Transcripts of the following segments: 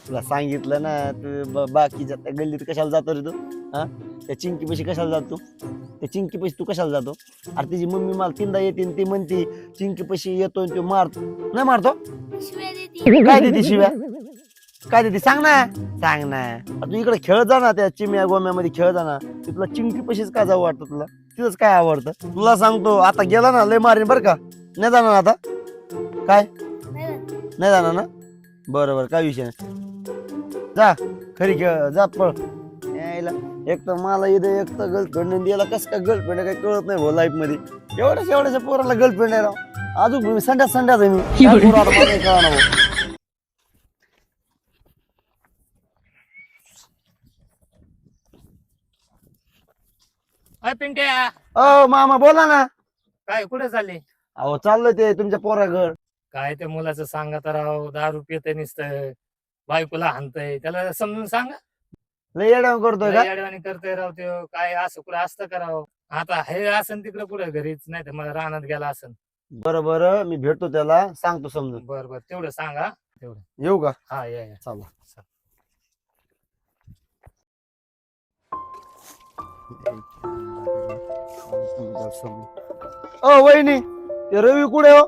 तुला सांगितलं ना तू बाकीच्या त्या गल्लीत कशाला जातो रे तू? हा, त्या चिंकी पैसे कशाला जातो? त्या चिंकी पैसे तू कशाला जातो? अरे तिची मम्मी मला तीनदा येते आणि ती म्हणते चिंकी पैसे येतो आणि तू मारतो. नाही मारतो? काय देते शिव्या? काय देते सांग ना, सांग ना. तू इकडे खेळत जा ना, त्या चिम्या गोम्यामध्ये खेळत जा ना. ते तुला चिंकी पैसेच काय जावं वाटतं तुला? तिथंच काय आवडतं तुला सांगतो. आता गेला ना लय मारीन बरं का. नाही जाणार आता? काय नाही जाणार ना? बरोबर, काय विषय नाही. जा खरी खेळ, जा पळ. यायला एक तर मला इथे एक तर गर्लफ्रेंड द्यायला कसं काय गर्लफ्रेंड काही कळत नाही भाऊ लाईफ मध्ये. एवढ्याच्या पोराला गर्लफ्रेंड आहे राव. अजून संड्याच आहे मी. काय पोरं आता मला नाही कळणार भाऊ. अय पिंट्या, ओ मामा बोला ना. काय कुठे चालले? अहो चाललंय ते तुमच्या पोराघर. काय त्या मुलाचं सांगा तर राव, दारू पितय नुसतं, बायकोला हाणतय, त्याला समजून सांगा. लय येड्याव करतोय का? येडवाणी करतोय राव त्यो. काय असं कुठं असतं का राव? आता हे असन तिकडे कुठं घरीच, नाही तर मला रानात गेला असन. बरं बरं, मी भेटतो त्याला, सांगतो समजून. बरं बरं, तेवढं सांगा. तेवढं येऊ का? हा, या चला. ओ वहिनी, ते रवी कुठे हो?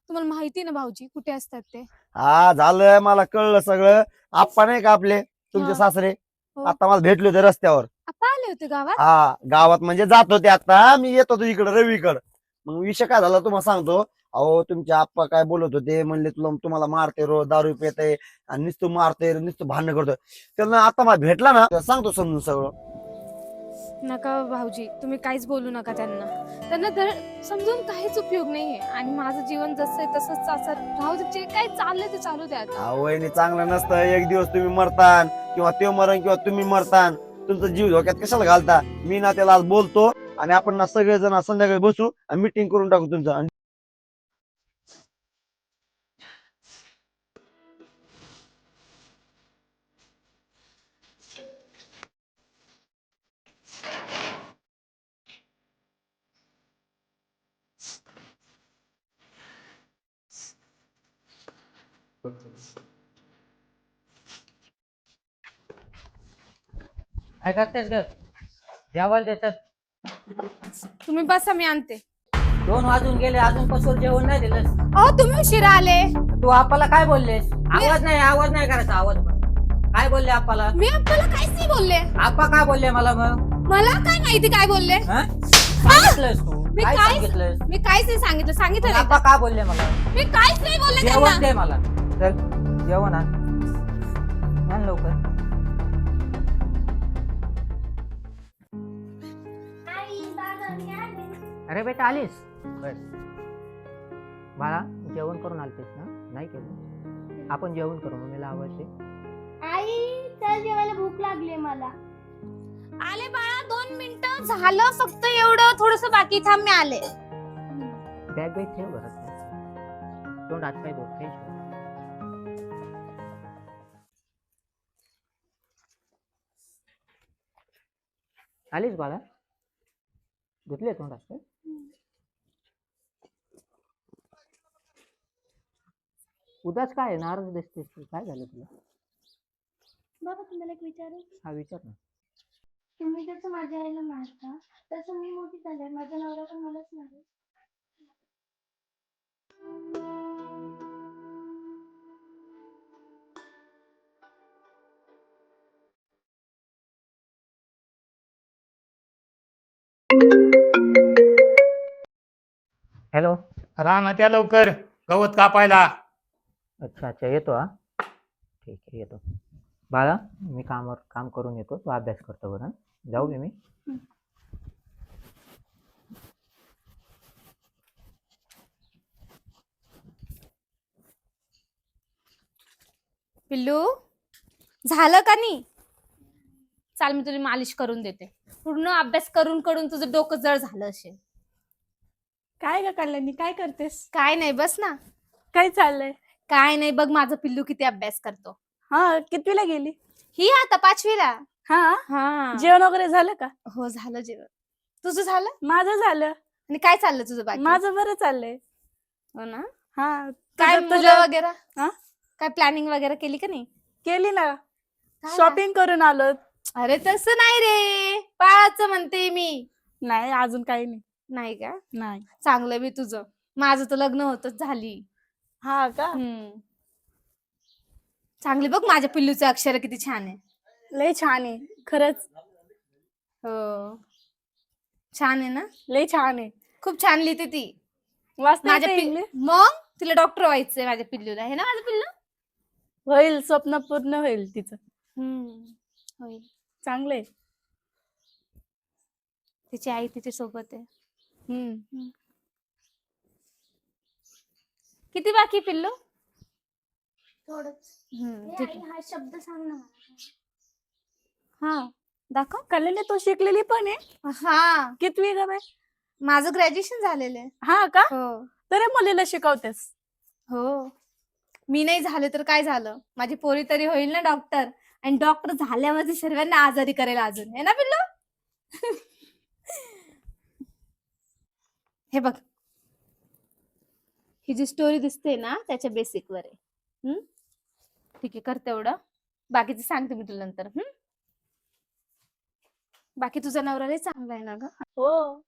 तुम्हाला माहिती ना भाऊजी कुठे असतात ते? हा झालंय, मला कळलं सगळं. आप्पा नाही का आपले तुमचे हा. सासरे, हो. आता मला भेटले होते रस्त्यावर. आप्पा आले होते गावात? हा गावात म्हणजे जात होते आता. मी येत होतो इकडे रवीकडे. मग विषय काय झाला तुम्हाला सांगतो. अहो तुमचे आप्पा काय बोलत होते, म्हणले तुम्हाला मारते रोज, दारू पिते आणि नुसतं मारते, नुसतं भांडण करतोय. त्यांना आता मला भेटला ना, त्याला सांगतो समजून सगळं. नका भाऊजी, तुम्ही काहीच बोलू नका त्यांना. त्यांना समजून काहीच उपयोग नाहीये. आणि माझं जीवन जसं आहे तसंच राहू दे. जे काय चाललंय ते चालू दे आता. वहिनी चांगलं नसतं. एक दिवस तुम्ही मरतान किंवा ते मरण किंवा तुम्ही मरतान. तुमचा जीव धोक्यात कशाला घालता? मी ना त्याला आज बोलतो आणि आपण ना सगळेजण संध्याकाळी बसू आणि मीटिंग करून टाकू तुमचं. काय करतेस ग? जेवायला देतात. तुम्ही बसा, मी आणते. 2 वाजून गेले, अजून कसं जेवण नाही दिलंस? अहो तुम्ही उशिरा आले. तू आप्पाला काय बोललेस? आवाज नाही करायचा, आवाज पण. काय बोलले आप्पाला? मी आप्पाला काहीच नाही बोलले. आप्पा काय बोलले मला मग? मला काय माहिती काय बोलले. हं? सांगितलंस तू? मी काय काय- सांगितलंस? मी काहीच नाही सांगितलं मग नाही आप्पा का? काय बोलले मला? मी काहीच नाही बोलले जेवण त्यांना. दे मला. चल जेवण आण. आण लवकर. अरे बेटा आलीस? बस. बाळा जेवण करून आलतेस ना? नाही केलं? आपण जेवण करू, मम्मीला आवडते. आई चल जेवायला भूक लागली मला. आले बाळा, 2 मिनिटं झालं फक्त एवढं. थोडस बाकी, थांब मी आले. बॅग ठेव घरात. तोंड हात पाय धुव, फ्रेश हो. आलीस बाळा? धुतले तोंड हात पाय? उदास काय आहे? नाराज दिसतेस तू. काय झालं तुला? बाबा तुम्हाला एक विचारू? हा विचार ना. तुम्ही जसं माझ्या आईला मारता तसं मी मोठी झाले, माझा नवरा पण मलाच मारेल. हॅलो. रानात या लवकर, गवत कापायला. अच्छा अच्छा, येतो. हा ठीक आहे, येतो. बाळा मी काम करून येतो, तू अभ्यास करतो बरं. जाऊ दे मी. पिल्लू झालं का नाही? चाल, मी तुला मालिश करून देते. पूर्ण अभ्यास करून करून तुझं डोकं जड झालं असेल. काय ग कल्याणी, काय करतेस? काय नाही, बस ना. काय चाललंय? काय नाही, बघ माझं पिल्लू किती अभ्यास करतो. हा, कितवीला गेली? ही आता 5वीला. हा, हा. जेवण वगैरे झालं का? हो झालं जेवण. तुझं झालं? माझं झालं. आणि काय चाललं तुझं बाकी? माझं बरं चाललंय. हो ना. हा, काय तुझं- मुलं वगैरे? हा? काय प्लॅनिंग वगैरे केली का नाही? केली ना, काय शॉपिंग करून आलो. अरे तसं नाही रे, बाळाचं म्हणते मी. नाही अजून काही नाही. नाही का? नाही. चांगलं बी तुझं. माझं तर लग्न होतच झाली. हा का? चांगली बघ माझ्या पिल्लूचं अक्षर किती छान आहे. लय छान आहे खरंच. हो छान आहे ना? लय छान आहे. खूप छान लिहिते ती. वाचता माझ्या येतं इंग्लिश? मग तिला डॉक्टर व्हायचंय माझ्या पिल्लूला. आहे ना माझं पिल्लू? होईल, स्वप्न पूर्ण होईल तिचं. होईल. चांगलंय. तिची आई तिच्या सोबत आहे. किती बाकी पिल्लू? थोडंच. ठीक आई, आहे. हा शब्द सांग ना मला. हा दाखव. कल्याणी तू शिकलेली पण आहे? हा कितवी ग बाई? माझं ग्रॅज्युएशन झालेलं आहे. हा का? हो तरी मुलीला शिकवतेस? हो. मी नाही झाले तर काय झालं, माझी पोरी तरी होईल ना डॉक्टर. आणि डॉक्टर झाल्यावर सर्वांना आजारी करेल अजून. आहे ना पिल्लू? हे बघ, ही जी स्टोरी दिसते ना त्याच्या बेसिक वर आहे. ठीक आहे, कर तेवढं. बाकीचं सांगते मी तुला नंतर. बाकी तुझा नवरा लय चांगला आहे ना ग? हो.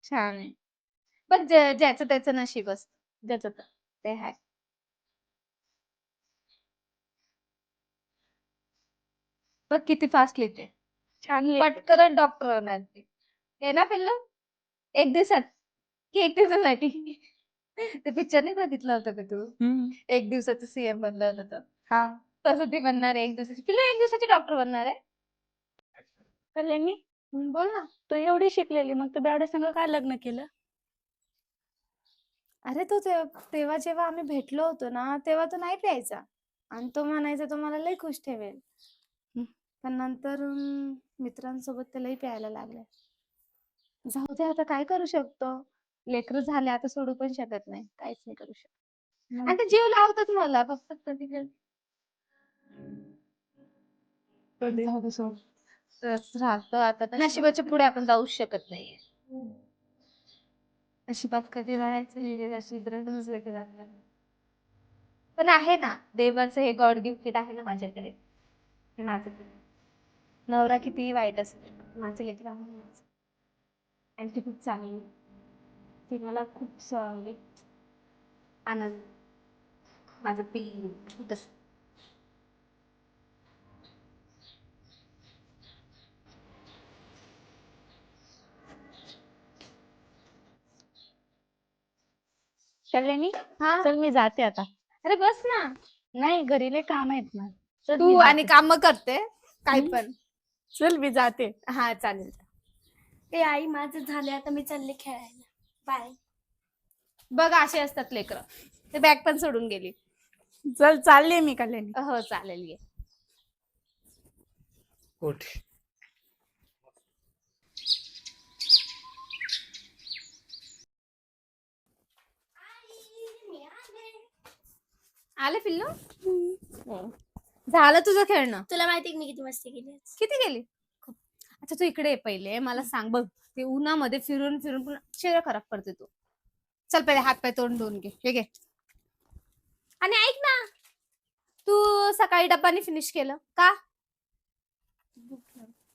छान आहे. पण ज्याचं त्याचं नशीब असतं. ज्याचं ते आहे. बघ किती फास्ट लिहिते. छान पटकन डॉक्टर होणार ती. हे ना पिल्लू? एक दिवसात की एक दिवसासाठी? ते पिक्चर नाही बघितलं होतं का तू? एक दिवसाचं सीएम बनलं होतं. हा. तसं ती बनणार आहे एक दिवसाची. पिल्लू एक दिवसाची डॉक्टर बनणार आहे. कल्याणी, बोल ना. तू एवढी शिकलेली, मग तू बेवड्या संग काय लग्न केलं? अरे तो तेव्हा जेव्हा आम्ही भेटलो होतो ना तेव्हा तो नाही प्यायचा. आणि तो म्हणायचा तो मला लय खुश ठेवेल. पण नंतर मित्रांसोबत ते लय प्यायला लागले. जाऊ दे, आता काय करू शकतो. लेकरं झाले आता सोडू पण शकत नाही. काहीच नाही करू शकत. आणि ते जीव लावतात मला फक्त कधी कधी. जाऊ दे सोड. तसंच राहतं आता. नशिबाच्या पुढे आपण जाऊच शकत नाही. नशिबात कधी राहायचं हे नशीबच वेगळं आहे. पण आहे ना देवाचं हे गॉड गिफ्टेड आहे ना माझ्याकडे. माझं नवरा कितीही वाईट असेल माझं लेकरं आहे माझं. आणि ती खूप चांगली. ती मला खूप आनंद माझं पिल्लू तसं. कल्याणी, हा चल मी जाते आता. अरे बस ना. नाही, घरी लय काम आहेत ना. चल तू मी आणि जाते. काम करते काय पण. चल मी जाते. हा चालेल. ए आई, माझं झालं, आता मी चालले खेळायला. बाय. बघ असे असतात लेकरं. ते बॅग पण सोडून गेली. चल चालले मी कल्याणी. हो चालेल ये. कुठे आले पिल्लू? झालं तुझं खेळणं? तुला माहिती आहे मी किती मस्ती केली आज? किती गेली? अच्छा तू इकडे ये पहिले. मला सांग बघ. ते उन्हामध्ये फिरून फिरून पुन्हा चेहरा खराब करते तू. चल पहिले हात पाय तोंड धुवून घे. हे घे. आणि ऐक ना, तू सकाळी डब्बानी फिनिश केलं का?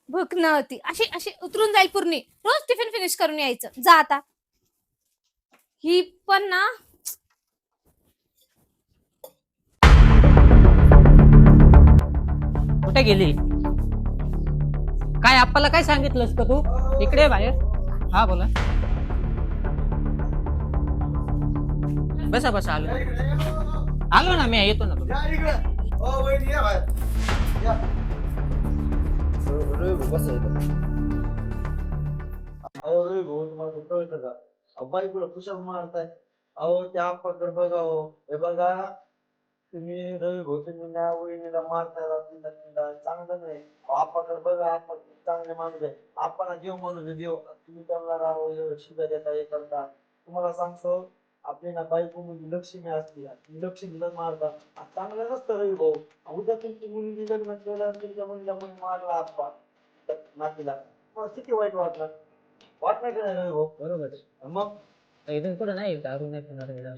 भूक नव्हती. अशी अशी उतरून जाईल पूर्ण. रोज टिफिन फिनिश करून यायचं. जा आता. ही पण ना. कुठे गेली? काय आप्पाला काय सांगितलंस का तू? इकडे बाहेर. हा बोला. बसा बसा. आलो ना मी, येतो ना. बाईकला पुषप मारताय. अहो त्या आप्पाकडे बघा. हो हे बघा, तुम्ही रवी भोसनीला वहिनीला मारताय चांगलं नाही. आप्पाकडे बघा, आप्पा चांगले माणूस आहे. आप्पाला देव माणूस आहे देव. तुम्ही त्यांना राव शिव्या देता हे करता. तुम्हाला सांगतो, आपली ना बायको म्हणजे लक्ष्मी असली, लक्ष्मीला मारतात. चांगलं नसतं रवी भाऊ. उद्या तुमची मुलगी लग्न केलं, तुमच्या मुलीला मुली मारला आप्पा नातीला, तुम्हाला किती वाईट वाटलं? वाट नाही का रवी भाऊ? बरोबर. मग इथून कुठं नाही दारू नाही पिणार.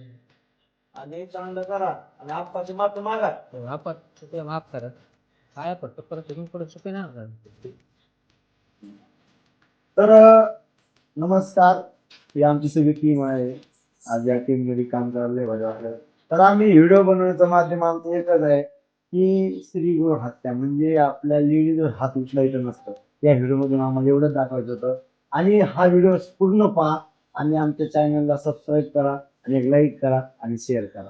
आणि चांगलं करा आणि आप्पाची माफी मागा. आपण चुके माफ करा. काय फक्त परत इथून पुढे चुके नाही होणार. तर नमस्कार, ही आमची सगळी टीम आहे. आज या टीम मध्ये काम करायला लय भारी वाटलं. तर आम्ही व्हिडिओ बनवण्याचं माध्यम आमचं एकच आहे की स्त्रीगृह हत्या म्हणजे आपल्या लेडीजवर हात उचलायचं नसतं. या व्हिडिओ मधून आम्हाला एवढंच दाखवायचं होतं. आणि हा व्हिडिओ पूर्ण पहा आणि आमच्या चॅनलला सबस्क्राईब करा आणि एक लाईक करा आणि शेअर करा.